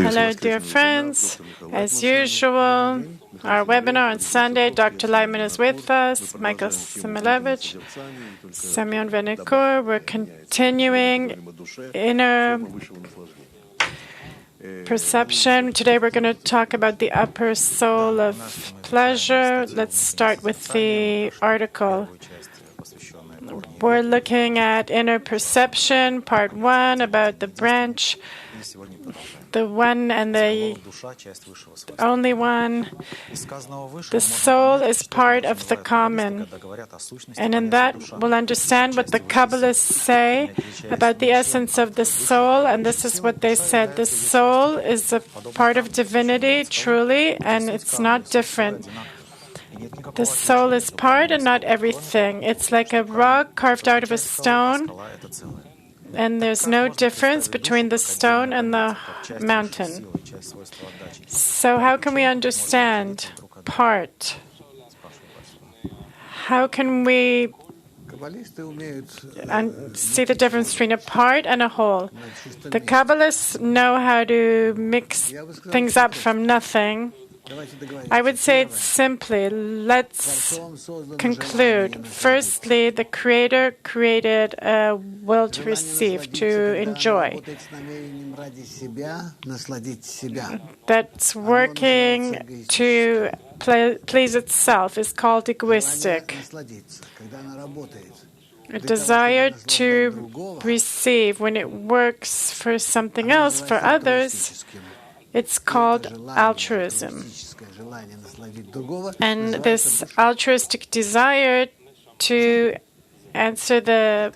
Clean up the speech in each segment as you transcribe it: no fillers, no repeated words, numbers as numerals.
Hello, dear friends. As usual, our webinar on Sunday, Dr. Laitman is with us, Michael Similevich, Semyon Venikur. We're continuing inner perception. Today we're going to talk about the upper soul of pleasure. Let's start with the article. We're looking at inner perception, part 1, about the branch, the one and the only one. The soul is part of the common. And in that, we'll understand what the Kabbalists say about the essence of the soul. And this is what they said. The soul is a part of divinity, truly, and it's not different. The soul is part and not everything. It's like a rock carved out of a stone, and there's no difference between the stone and the mountain. So how can we understand part? How can we see the difference between a part and a whole? The Kabbalists know how to mix things up from nothing. I would say it simply. Let's conclude. Firstly, the Creator created a will to receive, to enjoy. That's working to please itself is called egoistic. A desire to receive, when it works for something else, for others, it's called altruism. And this altruistic desire to answer the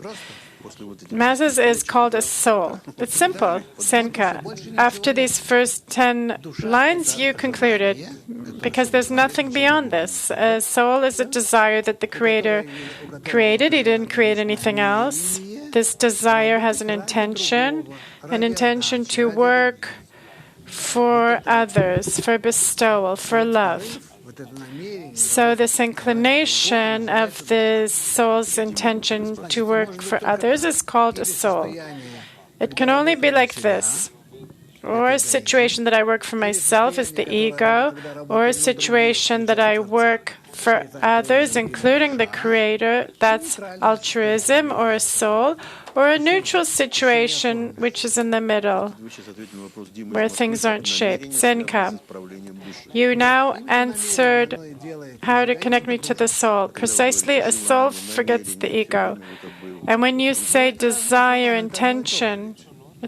masses is called a soul. It's simple, Senka. After these first 10 lines, you concluded, because there's nothing beyond this. A soul is a desire that the Creator created. He didn't create anything else. This desire has an intention to work for others, for bestowal, for love. So this inclination of the soul's intention to work for others is called a soul. It can only be like this. Or a situation that I work for myself is the ego, or a situation that I work for others, including the Creator, that's altruism or a soul, or a neutral situation which is in the middle, where things aren't shaped. Senka, you now answered how to connect me to the soul. Precisely, a soul forgets the ego. And when you say desire, intention,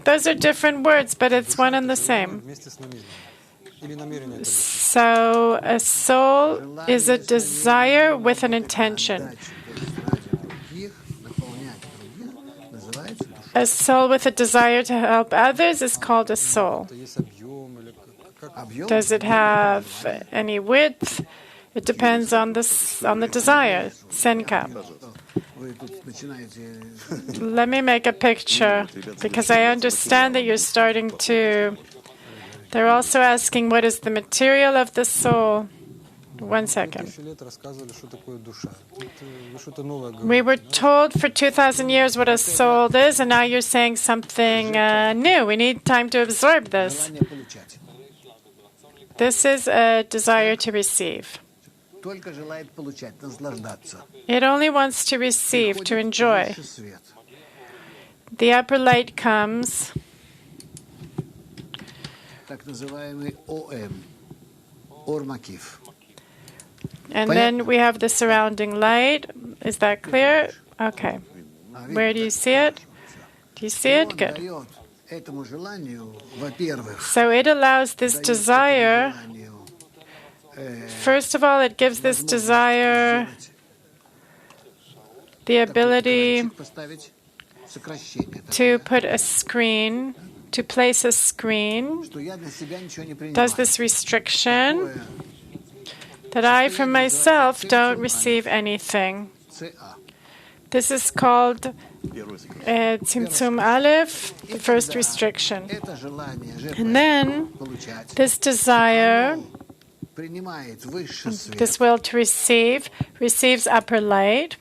those are different words, but it's one and the same. So a soul is a desire with an intention. A soul with a desire to help others is called a soul. Does it have any width? It depends on the desire. Senka. Let me make a picture, because I understand that you're starting to... They're also asking, what is the material of the soul? 1 second. We were told for 2,000 years what a soul is, and now you're saying something new. We need time to absorb this. This is a desire to receive. It only wants to receive, to enjoy. The upper light comes. And then we have the surrounding light. Is that clear? Okay. Where do you see it? Do you see it? Good. So it allows this desire. First of all, it gives this desire the ability to put a screen, to place a screen. Does this restriction that I, from myself, don't receive anything. This is called Tzimtzum Aleph, the first restriction. And then this desire, this will to receive, receives upper light.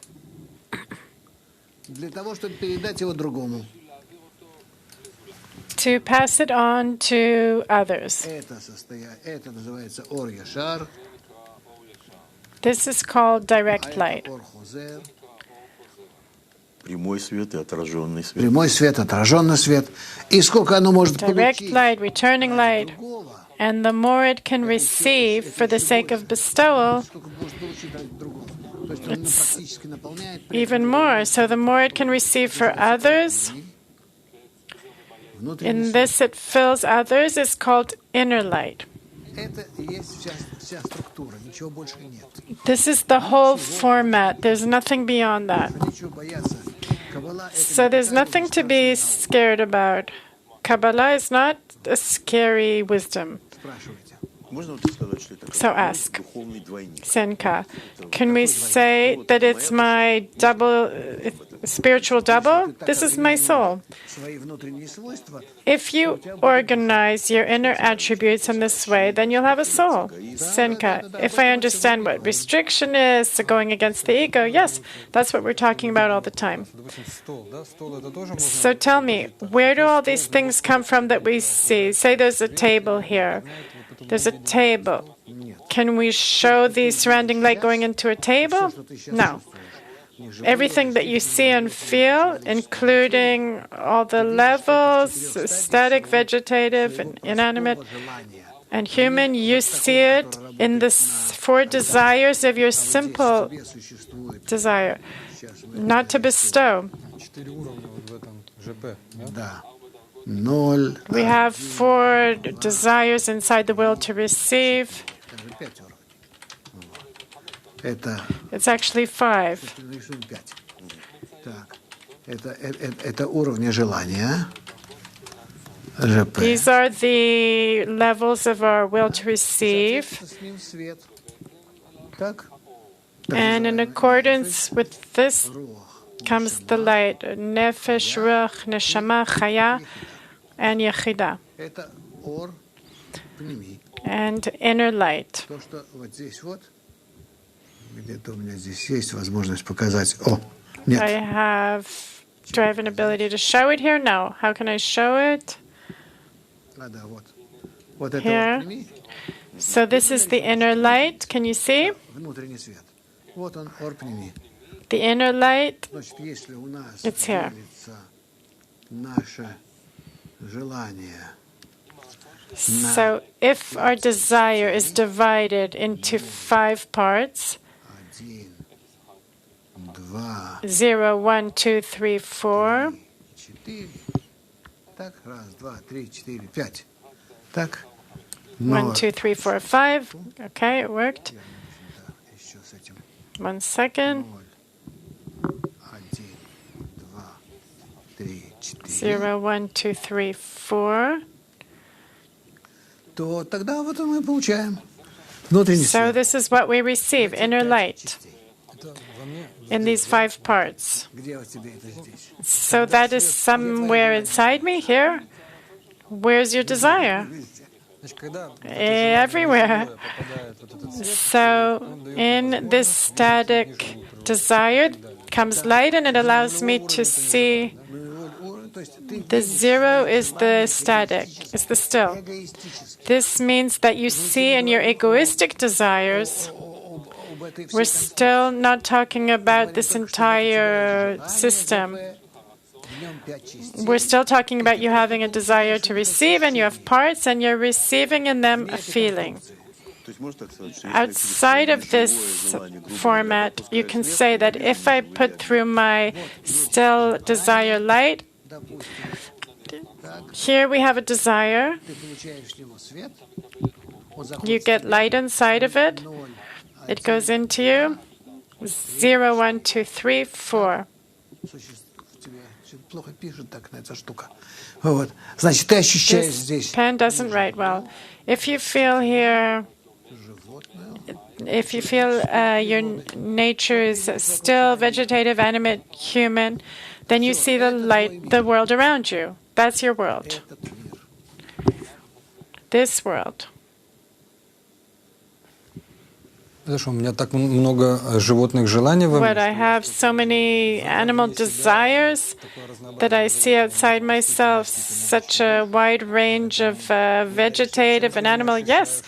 to pass it on to others. This is called direct light. Прямой свет и отраженный свет. Прямой свет, отраженный свет. И сколько оно может Direct получить. light, returning light. And the more it can receive for the sake of bestowal, it's even more. So the more it can receive for others, in this it fills others, is called inner light. This is the whole format. There's nothing beyond that. So there's nothing to be scared about. Kabbalah is not a scary wisdom. So ask, Senka, can we say that it's my spiritual double? This is my soul. If you organize your inner attributes in this way, then you'll have a soul. Senka, if I understand what restriction is, so going against the ego, yes, that's what we're talking about all the time. So tell me, where do all these things come from that we see? Say there's a table here. There's a table. Can we show the surrounding light going into a table? No. Everything that you see and feel, including all the levels, static, vegetative, and inanimate, and human, you see it in the four desires of your simple desire, not to bestow. We have four desires inside the will to receive. It's actually 5. These are the levels of our will to receive. And in accordance with this comes the light, nefesh, ruach, neshama, chaya, and yechida. And inner light. I have. Do I have an ability to show it here? No. How can I show it? Here. So this is the inner light. Can you see? The inner light. It's here. So if our desire is divided into 5 parts, 0, 1, 2, 3, 4. 1, 2, 3, 4, 5. Okay, it worked. 1 second. 0, 1, 2, 3, 4. То тогда вот мы получаем. So this is what we receive, inner light, in these 5 parts. So that is somewhere inside me, here. Where's your desire? Everywhere. So in this static desire comes light, and it allows me to see. The 0 is the static, is the still. This means that you see in your egoistic desires, we're still not talking about this entire system. We're still talking about you having a desire to receive, and you have parts, and you're receiving in them a feeling. Outside of this format, you can say that if I put through my still desire light, here we have a desire. You get light inside of it. It goes into you. 0, 1, 2, 3, 4. This pen doesn't write well. If you feel here, if you feel your nature is still vegetative, animate, human, then you see the light, the world around you. That's your world. This world. What, I have so many animal desires that I see outside myself, such a wide range of vegetative and animal. Yes,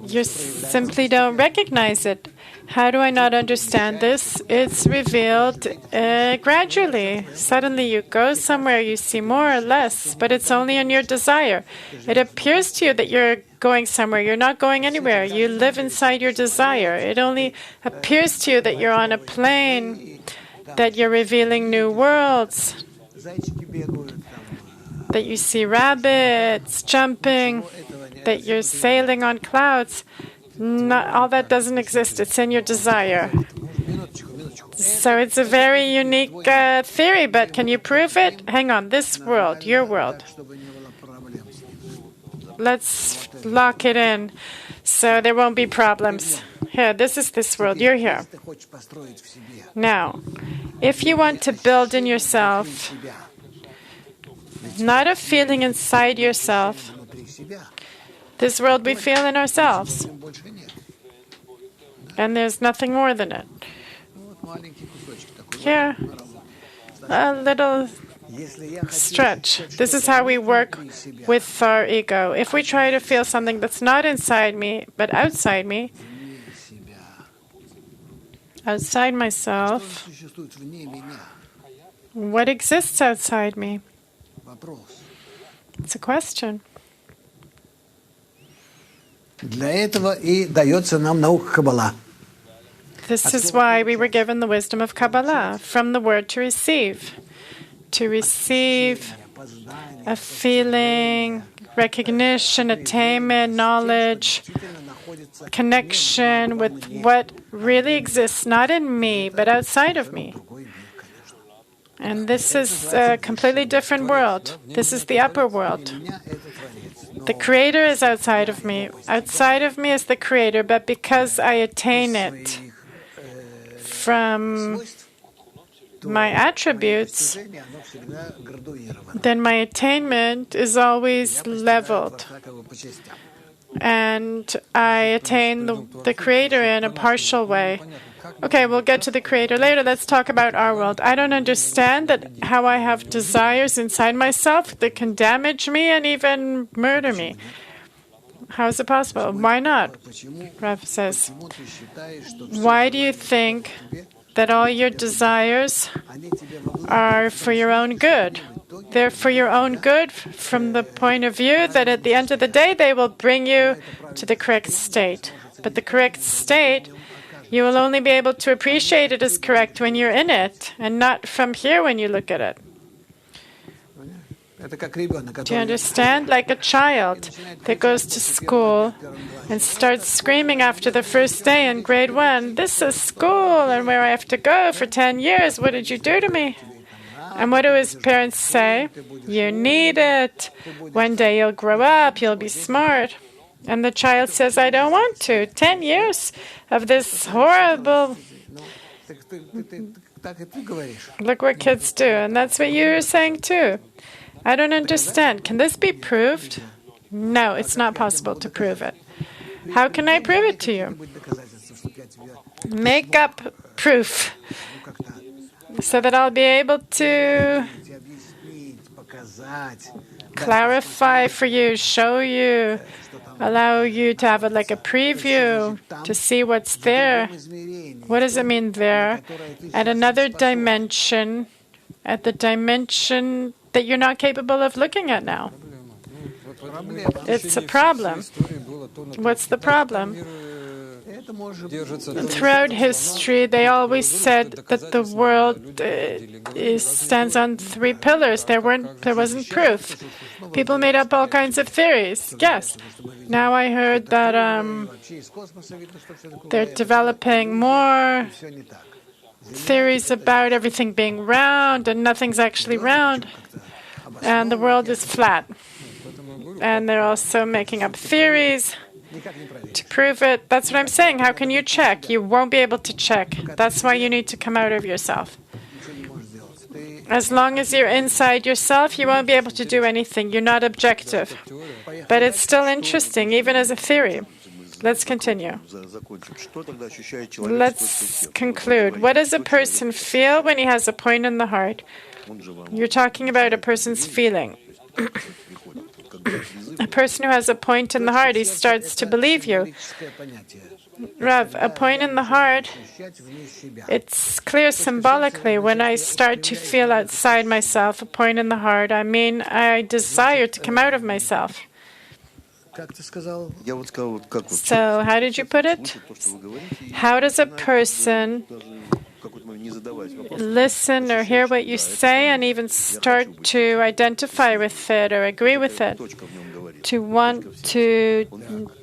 you simply don't recognize it. How do I not understand this? It's revealed gradually. Suddenly you go somewhere, you see more or less, but it's only in your desire. It appears to you that you're going somewhere. You're not going anywhere. You live inside your desire. It only appears to you that you're on a plane, that you're revealing new worlds, that you see rabbits jumping, that you're sailing on clouds. Not, all that doesn't exist. It's in your desire. So it's a very unique theory, but can you prove it? Hang on. This world, your world. Let's lock it in so there won't be problems. Here, this is this world. You're here. Now, if you want to build in yourself, not a feeling inside yourself, this world we feel in ourselves, and there's nothing more than it. Here, a little stretch. This is how we work with our ego. If we try to feel something that's not inside me, but outside me, outside myself, what exists outside me? It's a question. This is why we were given the wisdom of Kabbalah, from the word to receive. To receive a feeling, recognition, attainment, knowledge, connection with what really exists, not in me, but outside of me. And this is a completely different world. This is the upper world. The Creator is outside of me. Outside of me is the Creator, but because I attain it from my attributes, then my attainment is always leveled. And I attain the Creator in a partial way. Okay, we'll get to the Creator later. Let's talk about our world. I don't understand that how I have desires inside myself that can damage me and even murder me. How is it possible? Why not? Rav says, why do you think that all your desires are for your own good? They're for your own good from the point of view that at the end of the day they will bring you to the correct state. But the correct state, you will only be able to appreciate it as correct when you're in it, and not from here when you look at it. Do you understand? Like a child that goes to school and starts screaming after the first day in grade 1, this is school and where I have to go for 10 years. What did you do to me? And what do his parents say? You need it. One day you'll grow up, you'll be smart. And the child says, I don't want to. 10 years of this horrible... Look what kids do. And that's what you were saying too. I don't understand. Can this be proved? No, it's not possible to prove it. How can I prove it to you? Make up proof so that I'll be able to clarify for you, show you, allow you to have like a preview to see what's there. What does it mean there? At another dimension, at the dimension that you're not capable of looking at now. It's a problem. What's the problem? Throughout history, they always said that the world stands on 3 pillars. There wasn't proof. People made up all kinds of theories. Yes. Now I heard that they're developing more theories about everything being round and nothing's actually round, and the world is flat. And they're also making up theories to prove it. That's what I'm saying. How can you check? You won't be able to check. That's why you need to come out of yourself. As long as you're inside yourself, you won't be able to do anything. You're not objective. But it's still interesting, even as a theory. Let's continue. Let's conclude. What does a person feel when he has a point in the heart? You're talking about a person's feeling. A person who has a point in the heart, he starts to believe you. Rav, a point in the heart, it's clear symbolically. When I start to feel outside myself, a point in the heart, I mean I desire to come out of myself. So, how did you put it? How does a person listen or hear what you say and even start to identify with it or agree with it, to want to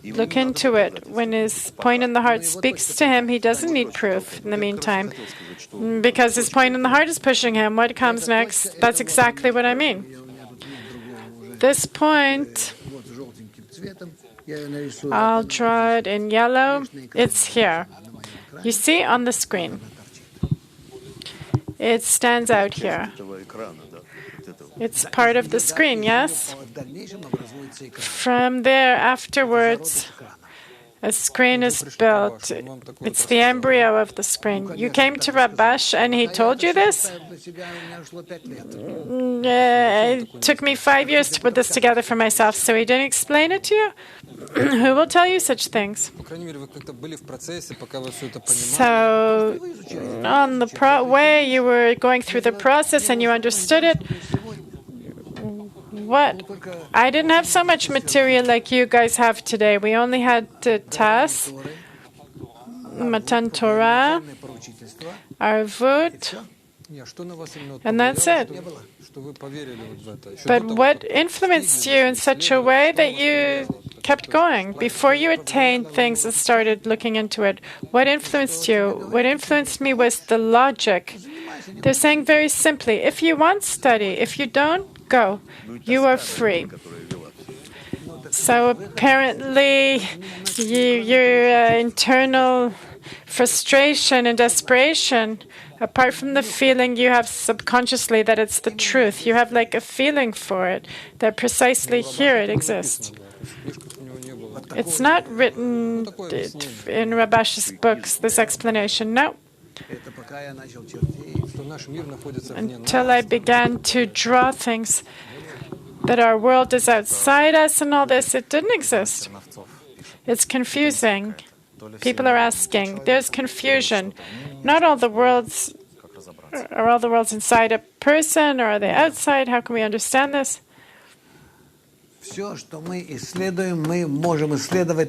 look into it? When his point in the heart speaks to him, he doesn't need proof in the meantime, because his point in the heart is pushing him. What comes next? That's exactly what I mean. This point, I'll draw it in yellow. It's here. You see on the screen. It stands out here. It's part of the screen, yes? From there, afterwards, a screen is built. It's the embryo of the screen. You came to Rabash and he told you this? It took me 5 years to put this together for myself, so he didn't explain it to you? Who will tell you such things? So, on the way you were going through the process and you understood it, what? I didn't have so much material like you guys have today. We only had the Tas, Matan Torah, Arvut, and that's it. But what influenced you in such a way that you kept going? Before you attained things and started looking into it, what influenced you? What influenced me was the logic. They're saying very simply, if you want, study. If you don't, go. You are free. So apparently your internal frustration and desperation, apart from the feeling you have subconsciously that it's the truth, you have like a feeling for it, that precisely here it exists. It's not written in Rabash's books, this explanation. No. Until I began to draw things that our world is outside us and all this, it didn't exist. It's confusing. People are asking. There's confusion. Not all the worlds are all the worlds inside a person, or are they outside? How can we understand this?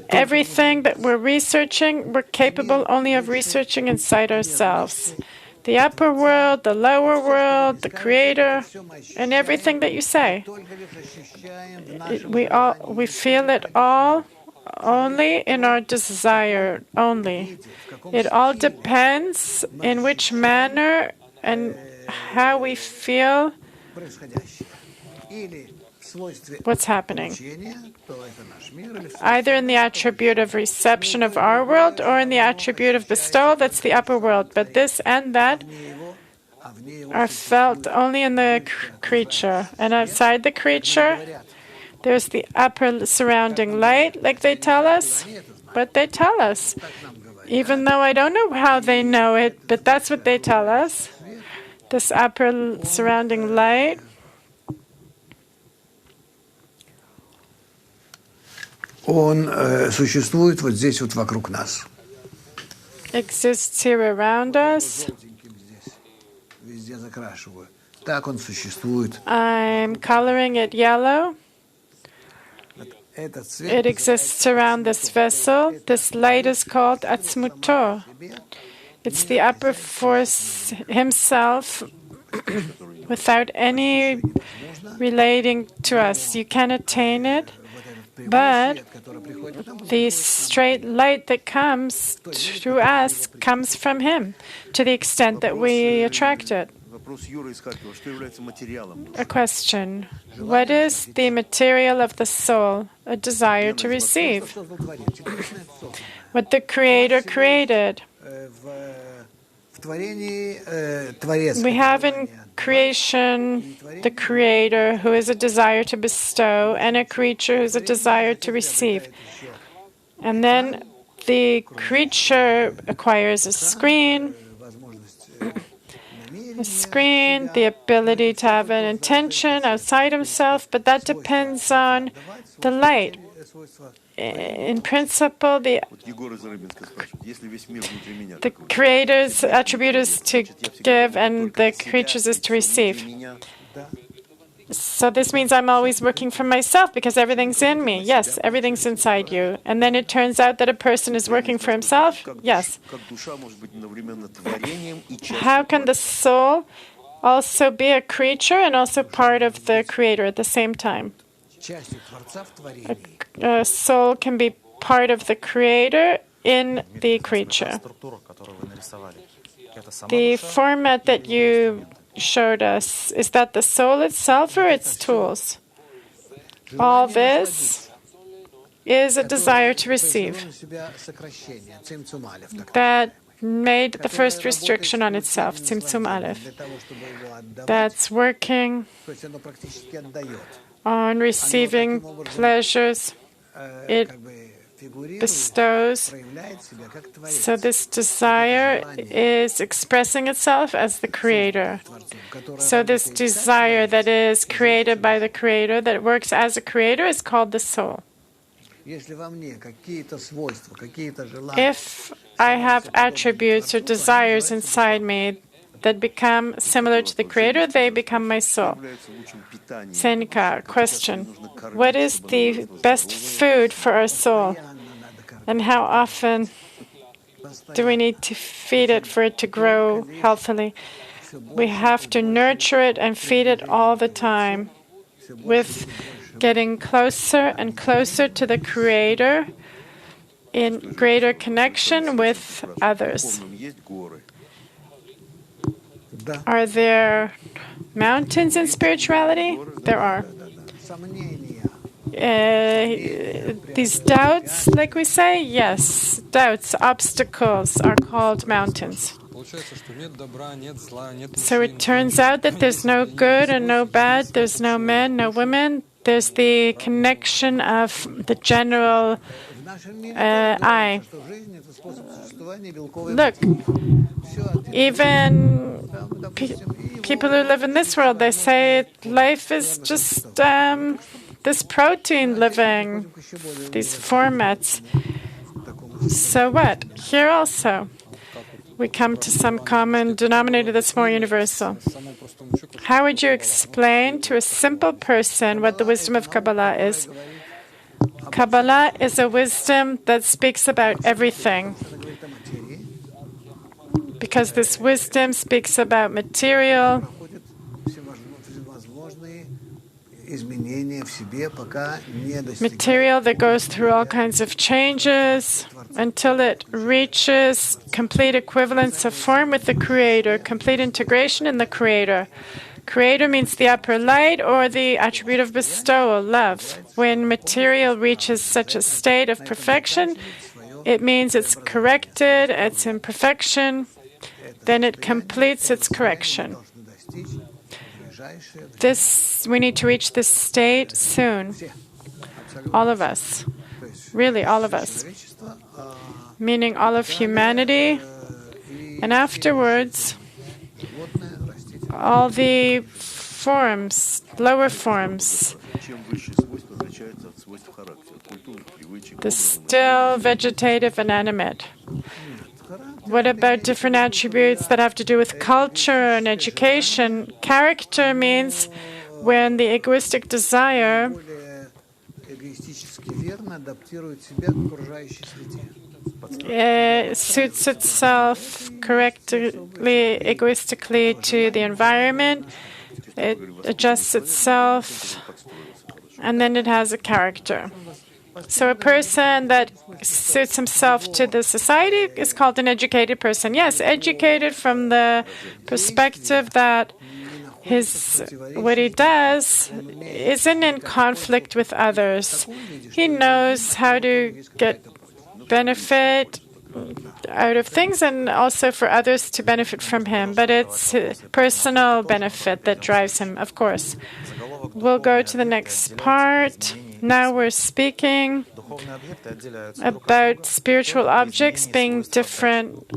Everything that we're researching, we're capable only of researching inside ourselves. The upper world, the lower world, the creator, and everything that you say. We feel it all only in our desire, only. It all depends in which manner and how we feel what's happening, either in the attribute of reception of our world or in the attribute of bestowal, that's the upper world. But this and that are felt only in the creature. And outside the creature, there's the upper surrounding light, like they tell us. But they tell us, even though I don't know how they know it, but that's what they tell us. This upper surrounding light Он существует вот здесь вот вокруг нас. Exists here around us. Везде закрашиваю. Так он существует. I'm coloring it yellow. It exists around this vessel. This light is called Atzmuto. It's the upper force himself without any relating to us. You can attain it. But the straight light that comes to us comes from him, to the extent that we attract it. A question. What is the material of the soul? A desire to receive. What the Creator created. We have in creation the Creator, who is a desire to bestow, and a creature who is a desire to receive. And then the creature acquires a screen, the ability to have an intention outside himself, but that depends on the light. In principle, the creator's attribute is to give and the creature's is to receive. So this means I'm always working for myself because everything's in me. Yes, everything's inside you. And then it turns out that a person is working for himself. Yes. How can the soul also be a creature and also part of the creator at the same time? A soul can be part of the creator in the creature. The format that you showed us, is that the soul itself or its tools? All this is a desire to receive that made the first restriction on itself, Tzimtzum Aleph. That's working on receiving pleasures it bestows. So this desire is expressing itself as the creator. So this desire that is created by the creator, that works as a creator, is called the soul. If I have attributes or desires inside me that become similar to the creator, they become my soul. Senka, question. What is the best food for our soul? And how often do we need to feed it for it to grow healthily? We have to nurture it and feed it all the time with getting closer and closer to the creator in greater connection with others. Are there mountains in spirituality? There are. These doubts, like we say, yes, doubts, obstacles are called mountains. So it turns out that there's no good and no bad, there's no men, no women, there's the connection of the general I. Look, even people who live in this world, they say life is just this protein living, these formats. So what? Here also, we come to some common denominator that's more universal. How would you explain to a simple person what the wisdom of Kabbalah is? Kabbalah is a wisdom that speaks about everything, because this wisdom speaks about material, that goes through all kinds of changes until it reaches complete equivalence of form with the Creator, complete integration in the Creator. Creator means the upper light or the attribute of bestowal, love. When material reaches such a state of perfection, it means it's corrected, it's in perfection, then it completes its correction. We need to reach this state soon. All of us. Really, all of us. Meaning all of humanity. And afterwards, all the forms, lower forms, the still, vegetative, and animate. What about different attributes that have to do with culture and education? Character means when the egoistic desire suits itself correctly, egoistically to the environment, it adjusts itself, and then it has a character. So a person that suits himself to the society is called an educated person. Yes, educated from the perspective that what he does isn't in conflict with others. He knows how to get benefit out of things and also for others to benefit from him. But it's personal benefit that drives him, of course. We'll go to the next part. Now we're speaking about spiritual objects being different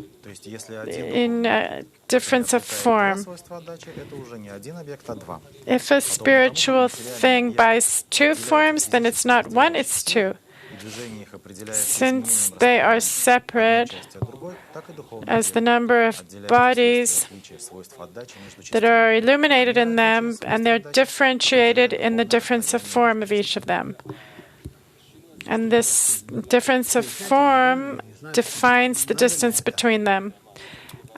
in difference of form. If a spiritual thing buys two forms, then it's not one, it's two. Since they are separate as the number of bodies that are illuminated in them, and they're differentiated in the difference of form of each of them. And this difference of form defines the distance between them.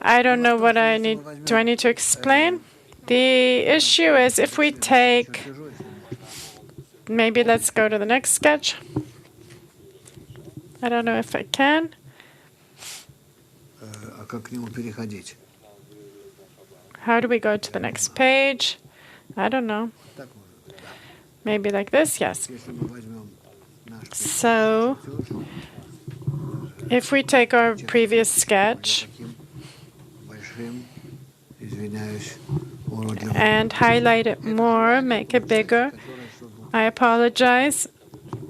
I don't know what I need. Do I need to explain? The issue is if we take, maybe let's go to the next sketch. I don't know if I can. How do we go to the next page? I don't know. Maybe like this? Yes. So, if we take our previous sketch and highlight it more, make it bigger, I apologize.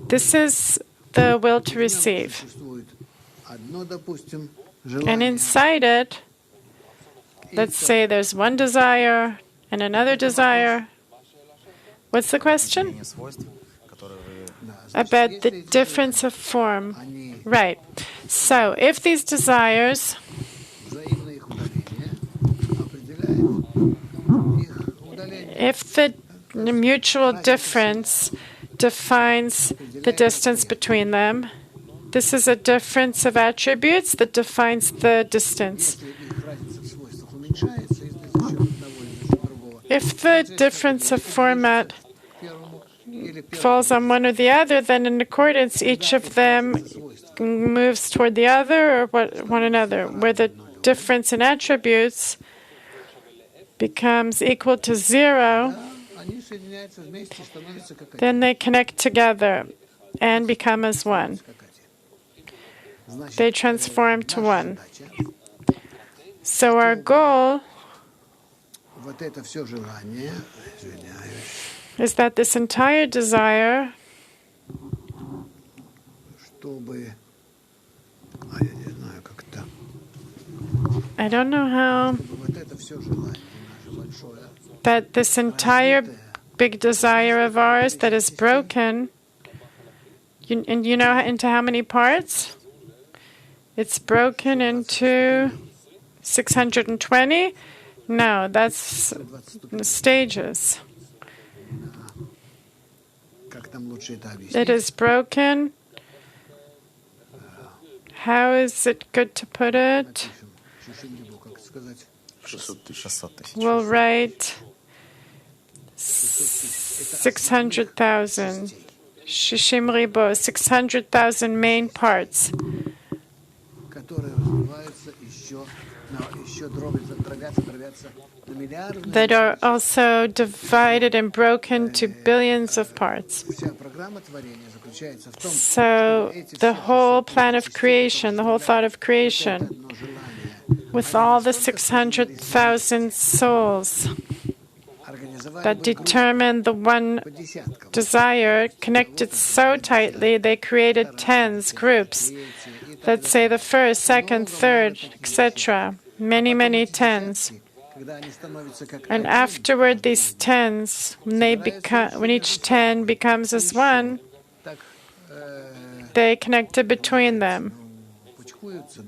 This is the will to receive. And inside it, let's say there's one desire and another desire. What's the question? About the difference of form. Right. So, if these desires if the mutual difference defines the distance between them, this is a difference of attributes that defines the distance. If the difference of format falls on one or the other, then in accordance, each of them moves toward the other or one another, where the difference in attributes becomes equal to 0, then they connect together and become as one. They transform to one. So our goal is that this entire desire I don't know how, that this entire big desire of ours that is broken, and you know into how many parts? It's broken into 620? No, that's stages. It is broken. How is it good to put it? We'll write 600,000. Shishim ribo, 600,000 main parts that are also divided and broken to billions of parts. So the whole plan of creation, the whole thought of creation, with all the 600,000 souls that determine the one desire, connected so tightly, they created tens, groups. Let's say the first, second, third, etc. Many, many tens. And afterward, these tens, when each 10 becomes as one, they connected between them.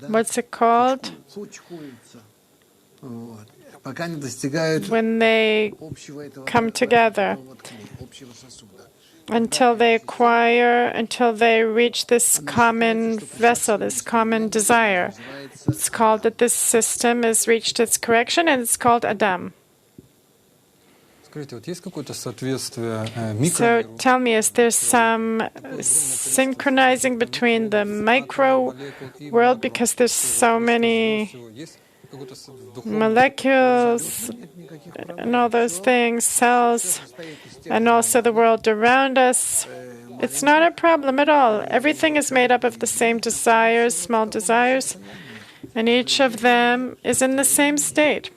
What's it called? When they come together, until they reach this common vessel, this common desire. It's called that this system has reached its correction, and it's called Adam. So tell me, is there some synchronizing between the micro world, because there's so many molecules and all those things, cells, and also the world around us? It's not a problem at all. Everything is made up of the same desires, small desires, and each of them is in the same state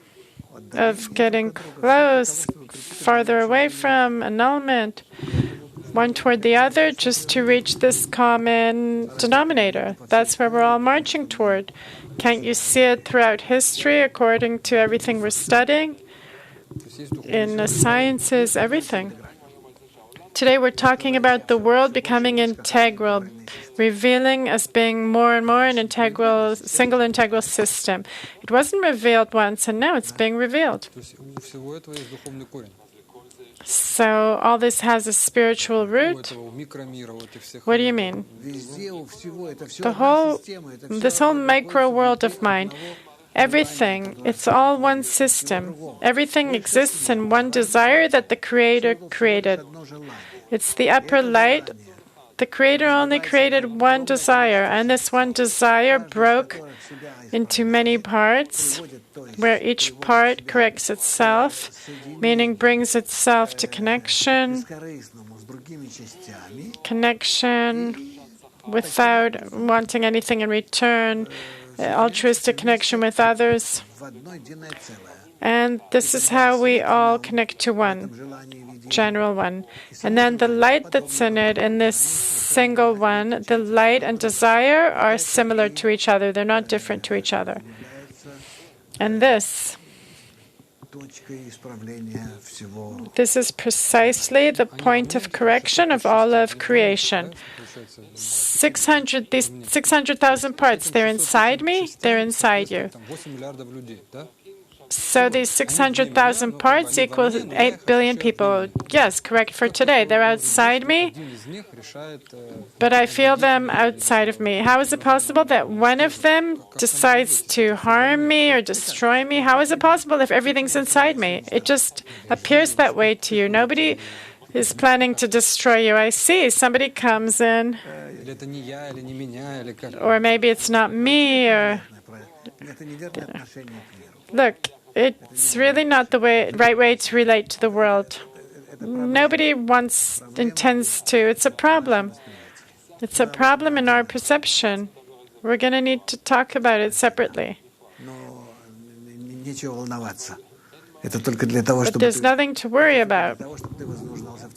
of getting close, farther away from, annulment, one toward the other, just to reach this common denominator. That's where we're all marching toward. Can't you see it throughout history according to everything we're studying? In the sciences, everything. Today we're talking about the world becoming integral, revealing as being more and more an integral, single integral system. It wasn't revealed once, and now it's being revealed. So all this has a spiritual root? What do you mean? This whole micro world of mine, everything, it's all one system. Everything exists in one desire that the Creator created. It's the upper light. The Creator only created one desire, and this one desire broke into many parts, where each part corrects itself, meaning brings itself to connection without wanting anything in return, altruistic connection with others. And this is how we all connect to one, general one. And then the light that's in it, in this single one, the light and desire are similar to each other. They're not different to each other. And this is precisely the point of correction of all of creation. 600,000 parts, they're inside me, they're inside you. So these 600,000 parts equal 8 billion people. Yes, correct for today. They're outside me, but I feel them outside of me. How is it possible that one of them decides to harm me or destroy me? How is it possible if everything's inside me? It just appears that way to you. Nobody is planning to destroy you. I see. Somebody comes in, or maybe it's not me, or... Look, it's really not the right way to relate to the world. Nobody intends to. It's a problem. It's a problem in our perception. We're going to need to talk about it separately. But there's nothing to worry about.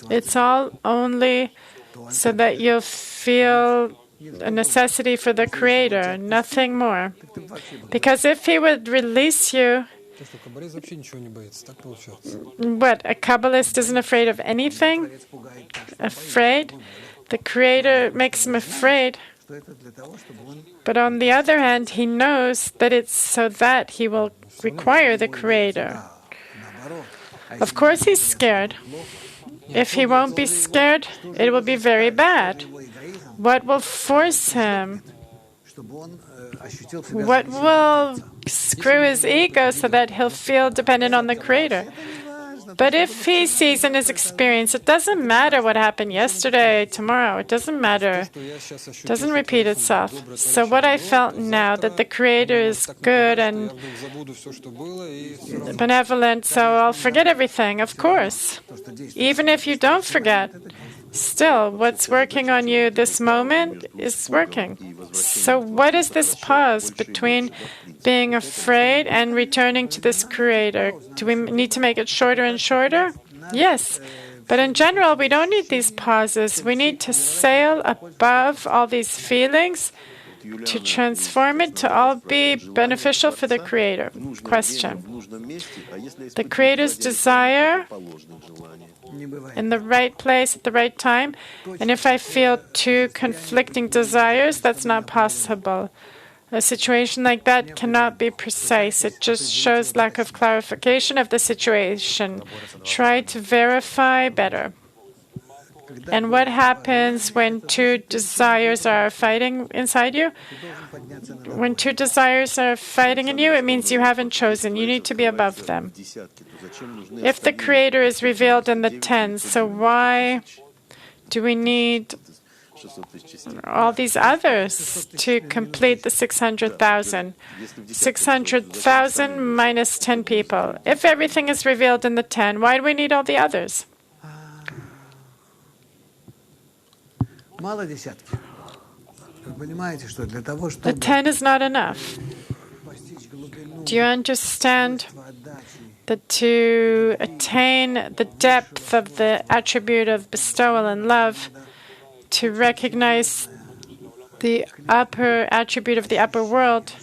It's all only so that you'll feel a necessity for the Creator, nothing more. Because if He would release you, what, a Kabbalist isn't afraid of anything? Afraid? The Creator makes him afraid. But on the other hand, he knows that it's so that he will require the Creator. Of course he's scared. If he won't be scared, it will be very bad. What will force him? What will screw his ego so that he'll feel dependent on the Creator? But if he sees in his experience, it doesn't matter what happened yesterday, tomorrow. It doesn't matter. It doesn't repeat itself. So what I felt now, that the Creator is good and benevolent, so I'll forget everything, of course. Even if you don't forget, still, what's working on you this moment is working. So what is this pause between being afraid and returning to this Creator? Do we need to make it shorter and shorter? Yes. But in general, we don't need these pauses. We need to sail above all these feelings to transform it to all be beneficial for the Creator. Question. The Creator's desire in the right place at the right time, and if I feel two conflicting desires, that's not possible. A situation like that cannot be precise. It just shows lack of clarification of the situation. Try to verify better. And what happens when two desires are fighting inside you? When two desires are fighting in you, it means you haven't chosen. You need to be above them. If the Creator is revealed in the tens, so why do we need all these others to complete the 600,000? 600,000 minus 10 people. If everything is revealed in the 10, why do we need all the others? The 10 is not enough. Do you understand that to attain the depth of the attribute of bestowal and love, to recognize the upper attribute of the upper world,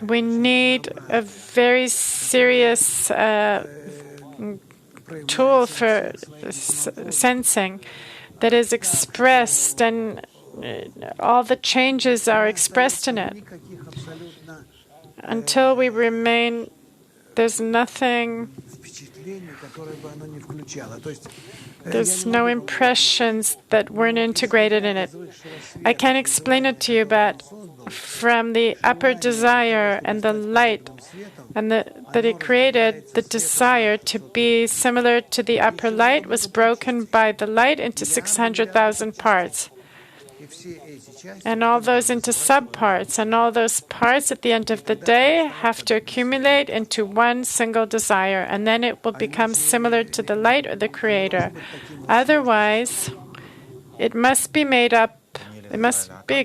we need a very serious tool for sensing that is expressed, and all the changes are expressed in it. Until we remain, there's nothing, there's no impressions that weren't integrated in it. I can't explain it to you, but from the upper desire and the light and that it created, the desire to be similar to the upper light was broken by the light into 600,000 parts. And all those into subparts, and all those parts at the end of the day have to accumulate into one single desire, and then it will become similar to the light or the creator. Otherwise, it must be made up, it must be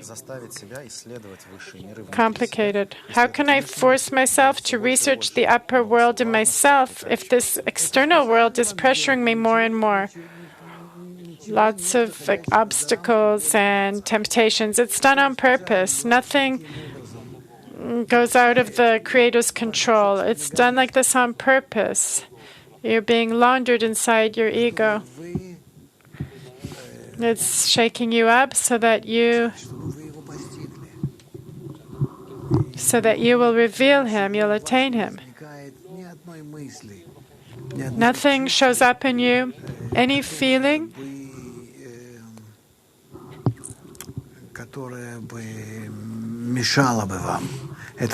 complicated. How can I force myself to research the upper world in myself if this external world is pressuring me more and more? Lots of obstacles and temptations. It's done on purpose. Nothing goes out of the Creator's control. It's done like this on purpose. You're being laundered inside your ego. It's shaking you up so that you will reveal Him, you'll attain Him. Nothing shows up in you, any feeling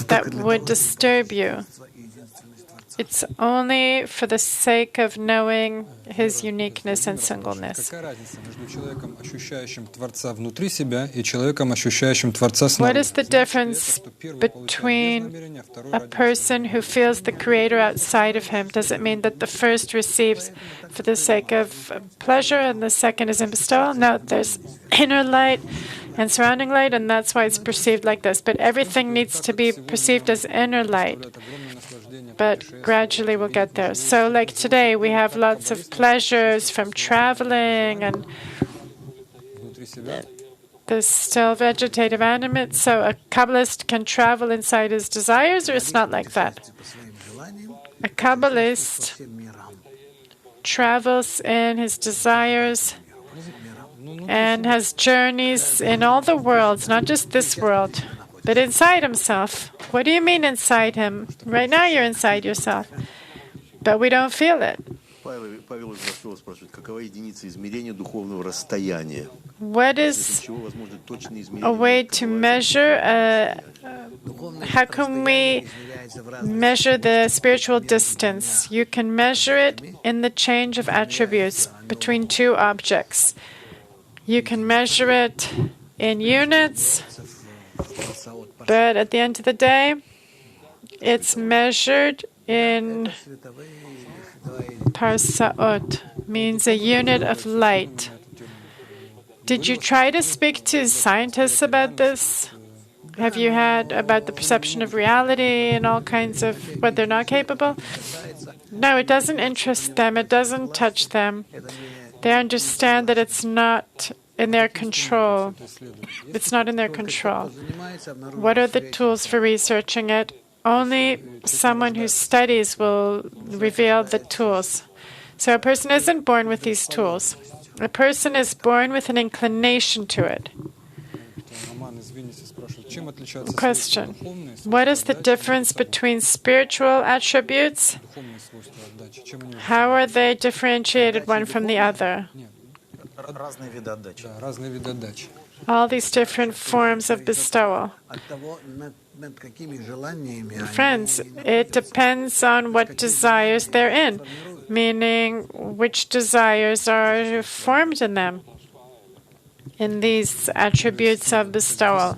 that would disturb you. It's only for the sake of knowing His uniqueness and singleness. What is the difference between a person who feels the Creator outside of him? Does it mean that the first receives for the sake of pleasure and the second is in bestowal? No, there's inner light and surrounding light, and that's why it's perceived like this. But everything needs to be perceived as inner light. But gradually we'll get there. So like today, we have lots of pleasures from traveling, and there's still vegetative animate. So a Kabbalist can travel inside his desires, or it's not like that? A Kabbalist travels in his desires and has journeys in all the worlds, not just this world, but inside himself. What do you mean inside him? Right now you're inside yourself, but we don't feel it. What is a way to measure? How can we measure the spiritual distance? You can measure it in the change of attributes between two objects. You can measure it in units, but at the end of the day, it's measured in parsaot, means a unit of light. Did you try to speak to scientists about this? Have you had about the perception of reality and all kinds of what they're not capable? No, it doesn't interest them. It doesn't touch them. They understand that it's not in their control. It's not in their control. What are the tools for researching it? Only someone who studies will reveal the tools. So a person isn't born with these tools. A person is born with an inclination to it. Question. What is the difference between spiritual attributes? How are they differentiated one from the other? All these different forms of bestowal. Friends, it depends on what desires they're in, meaning which desires are formed in them, in these attributes of bestowal.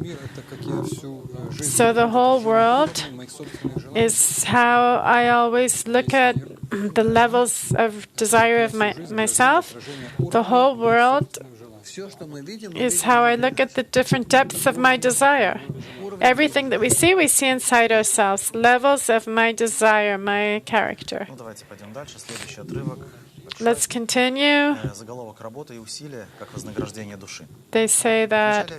So the whole world is how I always look at the levels of desire of myself. The whole world is how I look at the different depths of my desire. Everything that we see inside ourselves. Levels of my desire, my character. Let's continue. They say that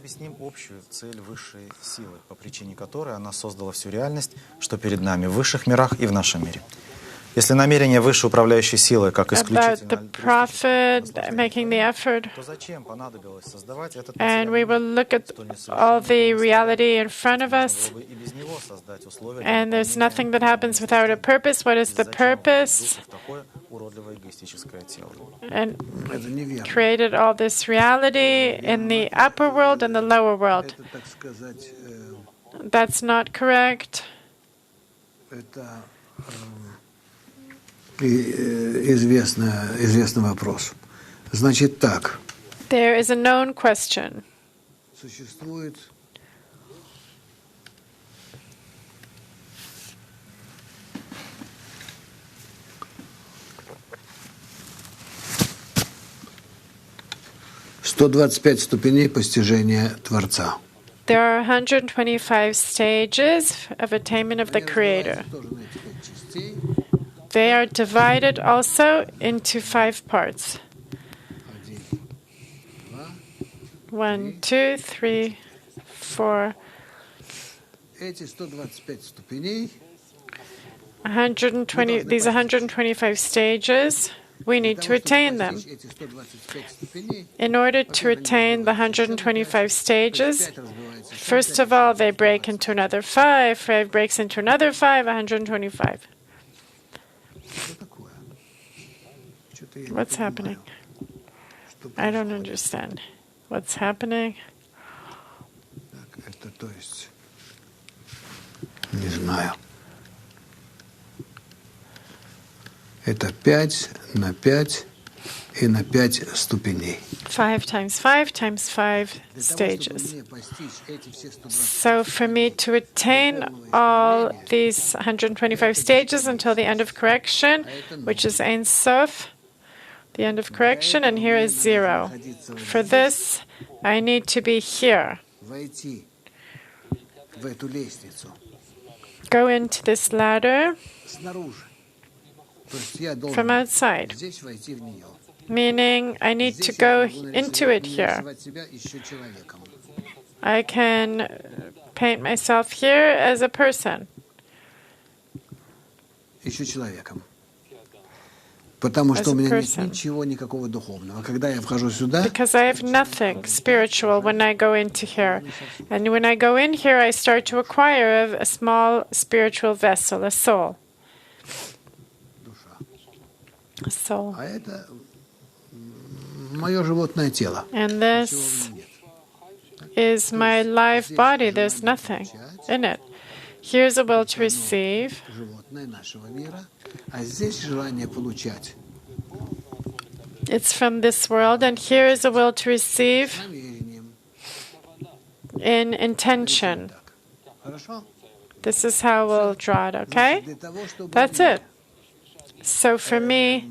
Если намерение высшей управляющей силы как исключительно about the prophet making the effort, то зачем понадобилось создавать этот and we will look at all the reality in front of us, и без него создать условия and there's nothing that happens without a purpose. What is the purpose? в такое уродливое эгоистическое тело. And created all this reality in the upper world and the lower world. That's not correct. Известный вопрос. Значит так. There is a known question. Существует «125 ступеней постижения Творца». There are 125 stages of attainment of the Creator. They are divided also into 5 parts. 1, 2, 3, 4. Эти 125 ступеней 120. These 125 stages, we need to attain them. In order to attain the 125 stages, first of all, they break into another 5. 5 breaks into another 5, 125. What's happening? I don't understand. What's happening? Это, то есть, не знаю. Это 5 на 5 и на 5 ступеней. 5 times 5 times 5 stages. So for me to attain all these 125 stages until the end of correction, which is Ein Sof, the end of correction, and here is 0. For this, I need to be here. Go into this ladder from outside. Meaning, I need to go into it here. I can paint myself here as a person. Потому что у меня нет ничего никакого духовного. Когда я вхожу сюда, because I have nothing spiritual when I go into here. And when I go in here, I start to acquire a small spiritual vessel, a soul. A soul. А это мое животное тело. And this is my live body. There's nothing in it. Here's a will to receive. It's from this world, and here is a will to receive in intention. This is how we'll draw it, okay? That's it. So for me,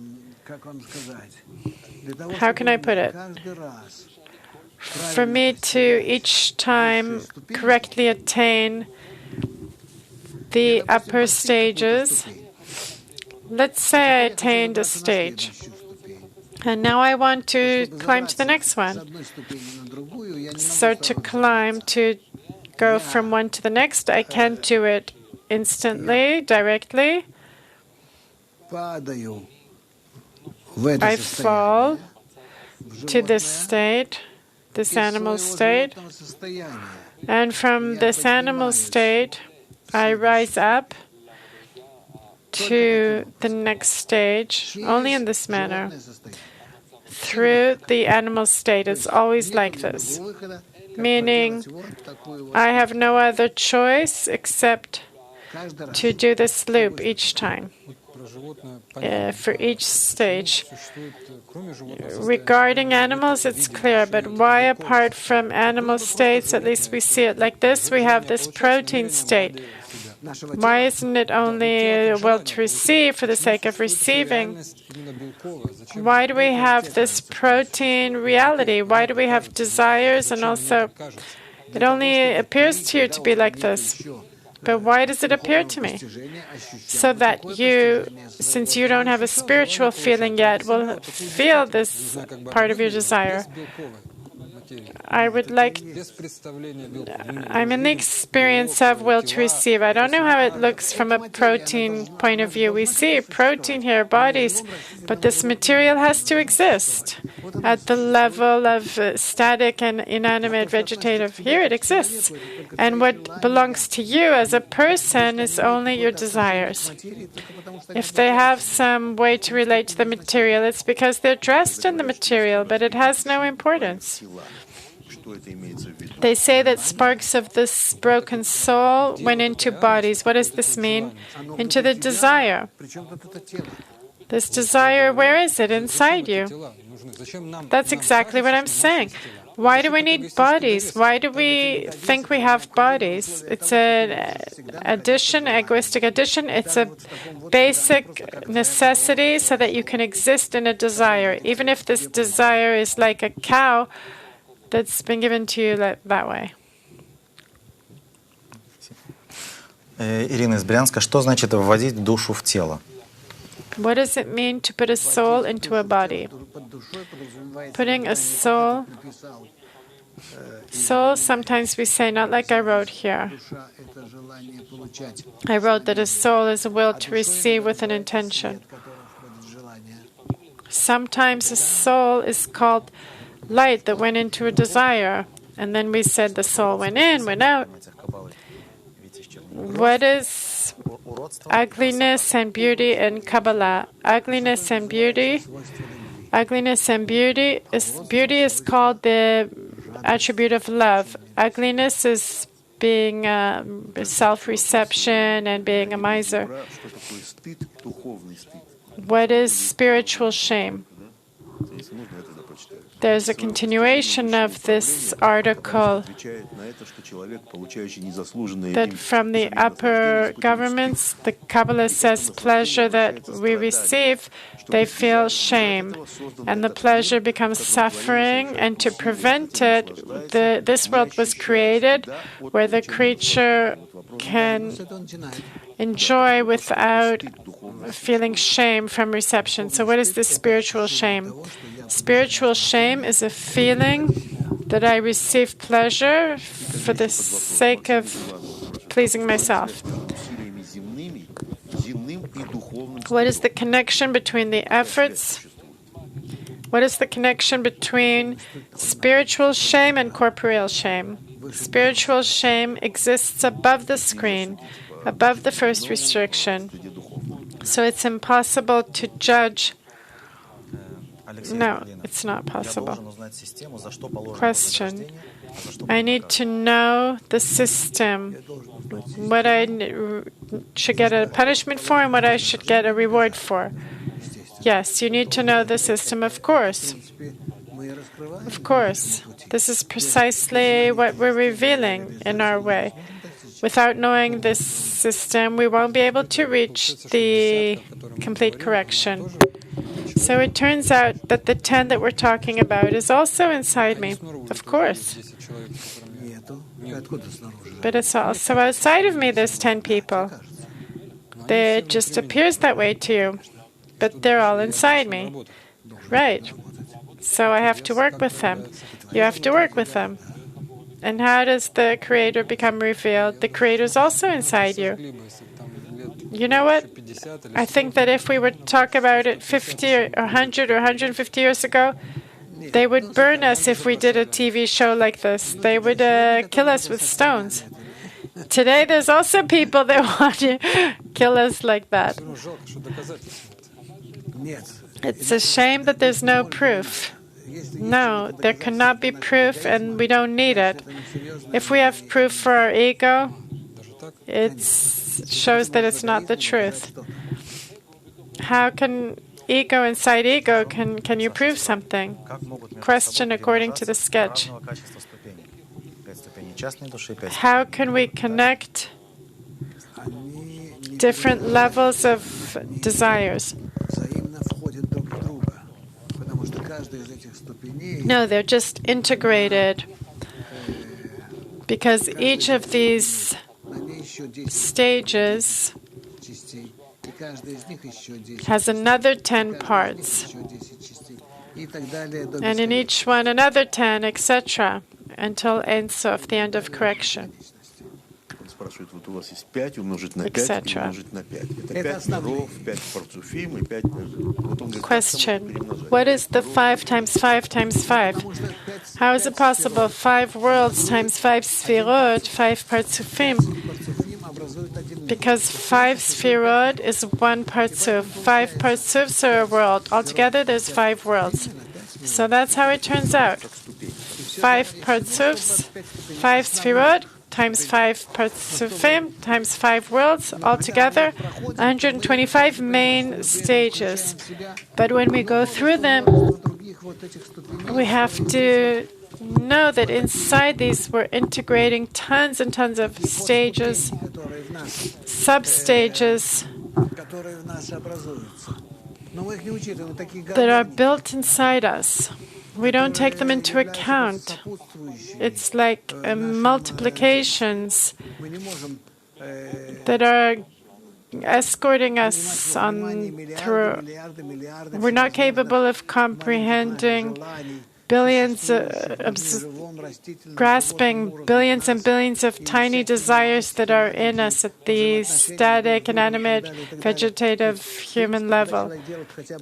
how can I put it? For me to each time correctly attain the upper stages, let's say I attained a stage, and now I want to climb to the next one. So to climb, to go from one to the next, I can't do it instantly, directly. I fall to this state, this animal state, and from this animal state, I rise up to the next stage, only in this manner. Through the animal state, it's always like this. Meaning, I have no other choice except to do this loop each time. For each stage. Regarding animals, it's clear, but why apart from animal states, at least we see it like this, we have this protein state. Why isn't it only a will to receive for the sake of receiving? Why do we have this protein reality? Why do we have desires? And also, it only appears to you to be like this. But why does it appear to me? So that you, since you don't have a spiritual feeling yet, will feel this part of your desire. I'm in the experience of will to receive. I don't know how it looks from a protein point of view. We see protein here, bodies, but this material has to exist at the level of static and inanimate vegetative. Here it exists. And what belongs to you as a person is only your desires. If they have some way to relate to the material, it's because they're dressed in the material, but it has no importance. They say that sparks of this broken soul went into bodies. What does this mean? Into the desire. This desire, where is it? Inside you. That's exactly what I'm saying. Why do we need bodies? Why do we think we have bodies? It's an addition, egoistic addition. It's a basic necessity so that you can exist in a desire. Even if this desire is like a cow that's been given to you that way. Ирина из Брянска, что значит вводить душу в тело? What does it mean to put a soul into a body? Putting a soul, sometimes we say, not like I wrote here. I wrote that a soul is a will to receive with an intention. Sometimes a soul is called light that went into a desire, and then we said the soul went in, went out. What is ugliness and beauty in Kabbalah? Ugliness and beauty is called the attribute of love. Ugliness is being self-reception and being a miser. What is spiritual shame? There's a continuation of this article that from the upper governments, the Kabbalah says pleasure that we receive, they feel shame. And the pleasure becomes suffering. And to prevent it, this world was created where the creature can enjoy without feeling shame from reception. So what is this spiritual shame? Spiritual shame is a feeling that I receive pleasure for the sake of pleasing myself. What is the connection between the efforts? What is the connection between spiritual shame and corporeal shame? Spiritual shame exists above the screen, above the first restriction. So it's impossible to judge. No, it's not possible. Question. I need to know the system, what I should get a punishment for and what I should get a reward for. Yes, you need to know the system, of course. Of course. This is precisely what we're revealing in our way. Without knowing this system, we won't be able to reach the complete correction. So it turns out that the 10 that we're talking about is also inside me, of course. But it's also outside of me, there's 10 people. It just appears that way to you, but they're all inside me. Right. So I have to work with them. You have to work with them. And how does the Creator become revealed? The Creator is also inside you. You know what? I think that if we would talk about it 50 or 100 or 150 years ago, they would burn us if we did a TV show like this. They would kill us with stones. Today, there's also people that want to kill us like that. It's a shame that there's no proof. No, there cannot be proof, and we don't need it. If we have proof for our ego, it shows that it's not the truth. How can ego inside ego, can you prove something? Question according to the sketch. How can we connect different levels of desires. No, they're just integrated because each of these stages has another 10 parts, and in each one another 10, etc., until Ein Sof, the end of correction, etc. Question: what is the 5 times 5 times 5? How is it possible? 5 worlds times 5 sfirot, 5 partsufim. Because 5 sfirot is 1 partsuf. 5 partsufs are a world. Altogether, there's 5 worlds. So that's how it turns out. 5 partsufs, 5 sfirot, times 5 partsufim, times 5 worlds, altogether 125 main stages. But when we go through them, we have to know that inside these we're integrating tons and tons of stages, sub-stages that are built inside us. We don't take them into account. It's like multiplications that are escorting us on through. We're not capable of comprehending billions, grasping billions and billions of tiny desires that are in us at the static, inanimate, vegetative, human level,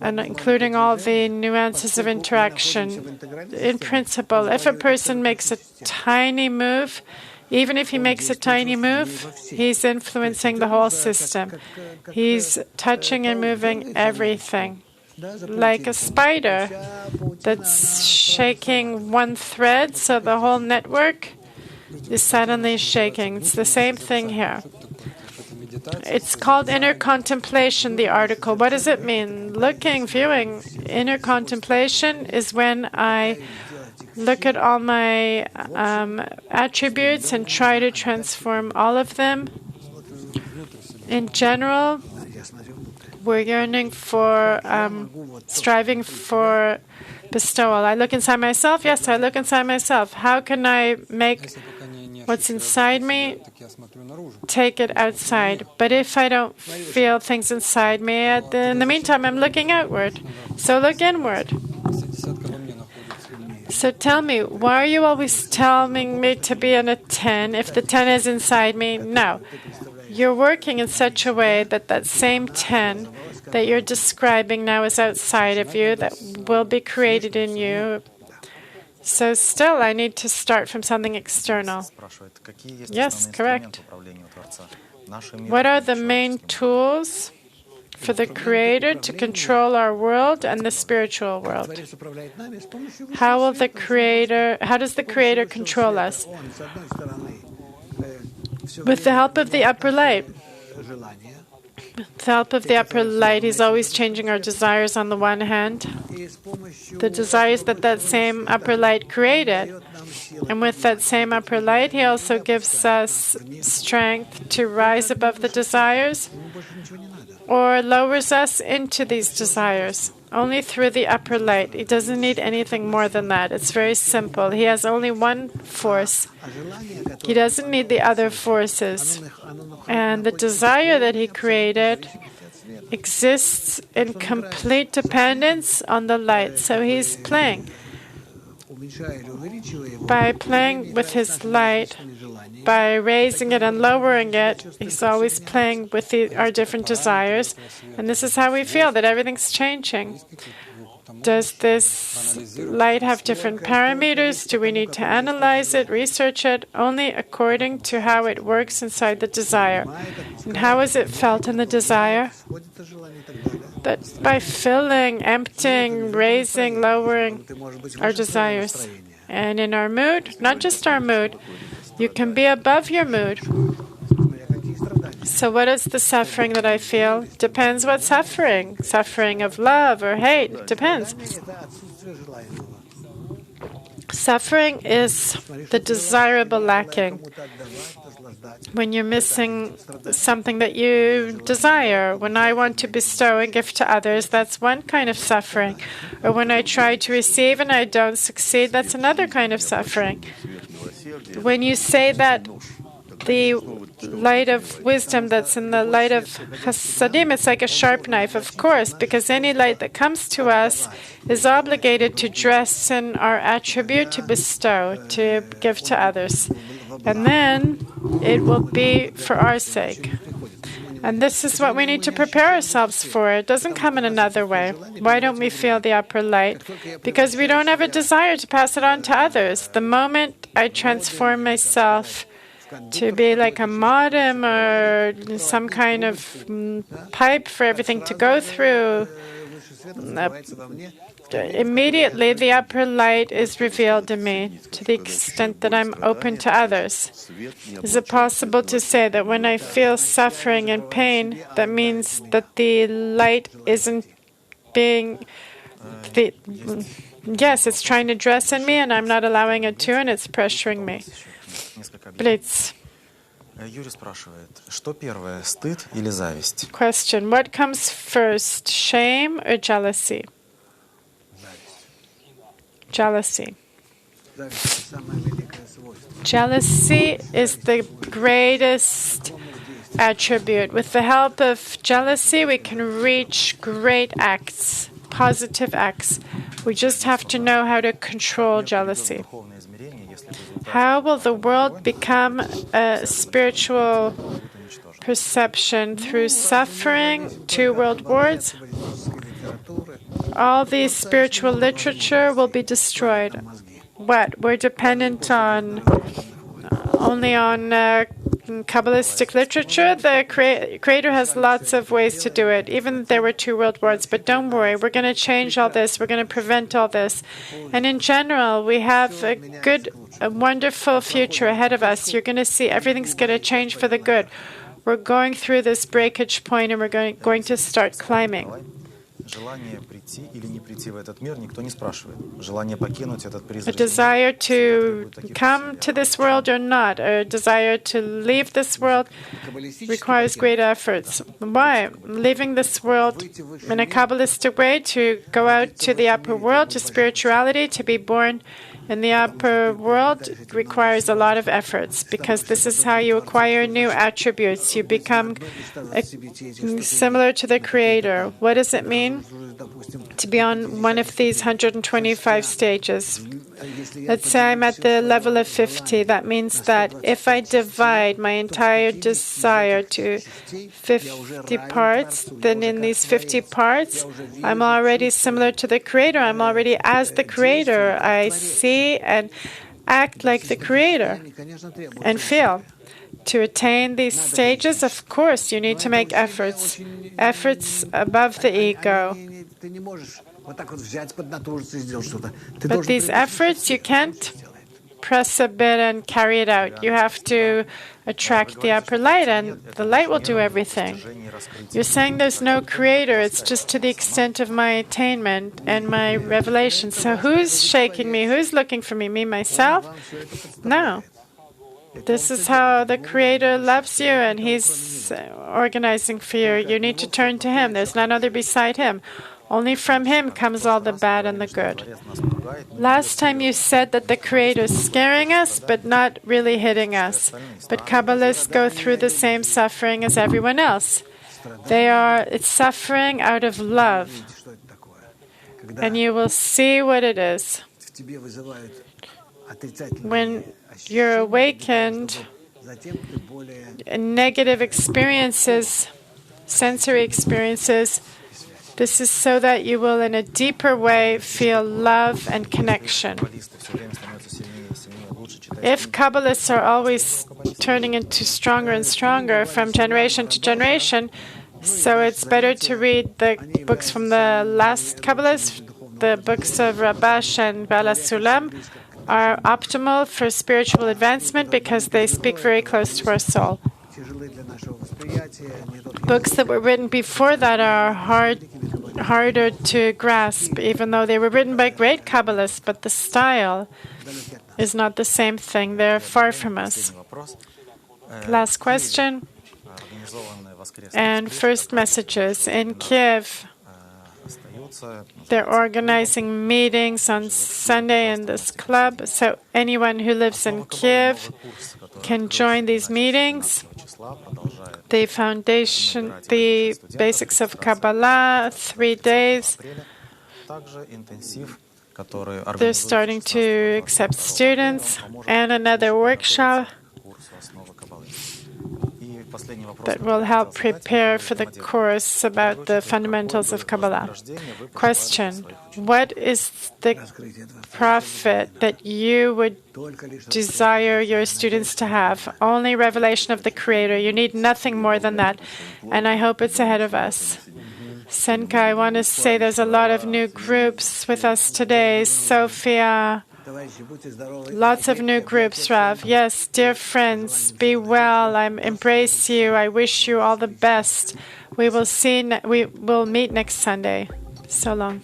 and including all the nuances of interaction. In principle, if a person makes a tiny move, even if he makes a tiny move, he's influencing the whole system. He's touching and moving everything. Like a spider that's shaking one thread, so the whole network is suddenly shaking. It's the same thing here. It's called inner contemplation, the article. What does it mean? Looking, viewing. Inner contemplation is when I look at all my attributes and try to transform all of them. In general, we're yearning for, striving for bestowal. I look inside myself. Yes, I look inside myself. How can I make what's inside me take it outside? But if I don't feel things inside me, in the meantime, I'm looking outward. So look inward. So tell me, why are you always telling me to be in a 10 if the 10 is inside me? No. You're working in such a way that that same 10 that you're describing now is outside of you, that will be created in you. So still, I need to start from something external. Yes, correct. What are the main tools for the Creator to control our world and the spiritual world? How does the Creator control us? With the help of the upper light. With the help of the upper light, He's always changing our desires on the one hand, the desires that that same upper light created. And with that same upper light, He also gives us strength to rise above the desires or lowers us into these desires. Only through the upper light. He doesn't need anything more than that. It's very simple. He has only one force. He doesn't need the other forces. And the desire that He created exists in complete dependence on the light. So He's playing. By playing with His light, by raising it and lowering it, He's always playing with our different desires. And this is how we feel, that everything's changing. Does this light have different parameters? Do we need to analyze it, research it? Only according to how it works inside the desire. And how is it felt in the desire? That by filling, emptying, raising, lowering our desires. And in our mood, not just our mood, you can be above your mood. So what is the suffering that I feel? Depends what suffering. Suffering of love or hate. Depends. Suffering is the desirable lacking. When you're missing something that you desire. When I want to bestow a gift to others, that's one kind of suffering. Or when I try to receive and I don't succeed, that's another kind of suffering. When you say that the light of wisdom that's in the light of Chasadim, it's like a sharp knife, of course, because any light that comes to us is obligated to dress in our attribute to bestow, to give to others. And then it will be for our sake. And this is what we need to prepare ourselves for. It doesn't come in another way. Why don't we feel the upper light? Because we don't have a desire to pass it on to others. The moment I transform myself to be like a modem or some kind of pipe for everything to go through, immediately the upper light is revealed to me to the extent that I'm open to others. Is it possible to say that when I feel suffering and pain, that means that the light isn't being... Yes, it's trying to dress in me and I'm not allowing it to, and it's pressuring me. Blitz. Question. What comes first, shame or jealousy? Jealousy. Jealousy is the greatest attribute. With the help of jealousy, we can reach great acts, positive acts. We just have to know how to control jealousy. How will the world become a spiritual perception? Through suffering, 2 world wars? All the spiritual literature will be destroyed. What? We're dependent only on Kabbalistic literature. The Creator has lots of ways to do it. Even there were 2 world wars. But don't worry, we're going to change all this. We're going to prevent all this. And in general, we have a wonderful future ahead of us. You're going to see everything's going to change for the good. We're going through this breakage point and we're going to start climbing. A desire to come to this world or not, a desire to leave this world requires great efforts. Why? Leaving this world in a Kabbalistic way, to go out to the upper world, to spirituality, to be born in the upper world requires a lot of efforts, because this is how you acquire new attributes. You become similar to the Creator. What does it mean to be on one of these 125 stages? Let's say I'm at the level of 50. That means that if I divide my entire desire to 50 parts, then in these 50 parts, I'm already similar to the Creator. I'm already as the Creator. I see and act like the Creator and feel. To attain these stages, of course, you need to make efforts above the ego. But these efforts, you can't press a bit and carry it out. You have to attract the upper light, and the light will do everything. You're saying there's no Creator. It's just to the extent of my attainment and my revelation. So who's shaking me? Who's looking for me? Me, myself? No. This is how the Creator loves you, and He's organizing for you. You need to turn to Him. There's none other beside Him. Only from Him comes all the bad and the good. Last time you said that the Creator is scaring us, but not really hitting us. But Kabbalists go through the same suffering as everyone else. It's suffering out of love. And you will see what it is. When you're awakened, negative experiences, sensory experiences, this is so that you will, in a deeper way, feel love and connection. If Kabbalists are always turning into stronger and stronger from generation to generation, so it's better to read the books from the last Kabbalists. The books of Rabash and Baal HaSulam are optimal for spiritual advancement because they speak very close to our soul. Books that were written before that are hard harder to grasp, even though they were written by great Kabbalists, but the style is not the same thing. They're far from us. Last question. And first messages. In Kiev, they're organizing meetings on Sunday in this club, so anyone who lives in Kiev can join these meetings. The foundation, the basics of Kabbalah, 3 days. They're starting to accept students, and another workshop that will help prepare for the course about the fundamentals of Kabbalah. Question: what is the profit that you would desire your students to have? Only revelation of the Creator. You need nothing more than that. And I hope it's ahead of us. Senka, I want to say there's a lot of new groups with us today. Sophia, lots of new groups, Rav. Yes, dear friends, be well. I embrace you. I wish you all the best. We will meet next Sunday. So long.